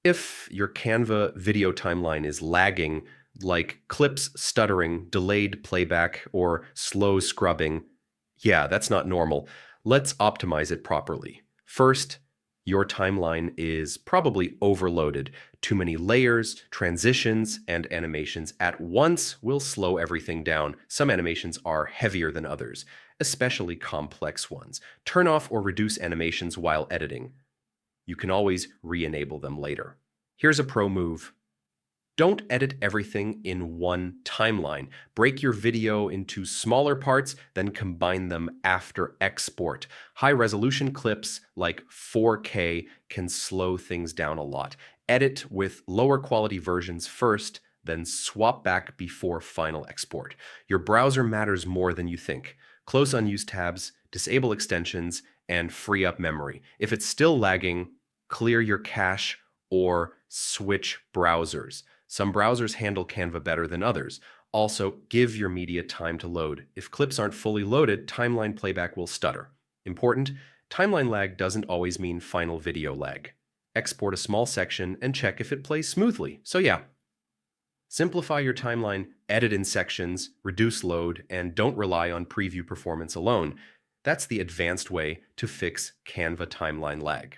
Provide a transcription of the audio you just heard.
If your Canva video timeline is lagging, like clips stuttering, delayed playback, or slow scrubbing, yeah, that's not normal. Let's optimize it properly. First, your timeline is probably overloaded. Too many layers, transitions, and animations at once will slow everything down. Some animations are heavier than others, especially complex ones. Turn off or reduce animations while editing. You can always re-enable them later. Here's a pro move. Don't edit everything in one timeline. Break your video into smaller parts, then combine them after export. High-resolution clips like 4K can slow things down a lot. Edit with lower quality versions first, then swap back before final export. Your browser matters more than you think. Close unused tabs, disable extensions, and free up memory. If it's still lagging, clear your cache or switch browsers. Some browsers handle Canva better than others. Also, give your media time to load. If clips aren't fully loaded, timeline playback will stutter. Important, timeline lag doesn't always mean final video lag. Export a small section and check if it plays smoothly. So yeah, simplify your timeline, edit in sections, reduce load, and don't rely on preview performance alone. That's the advanced way to fix Canva timeline lag.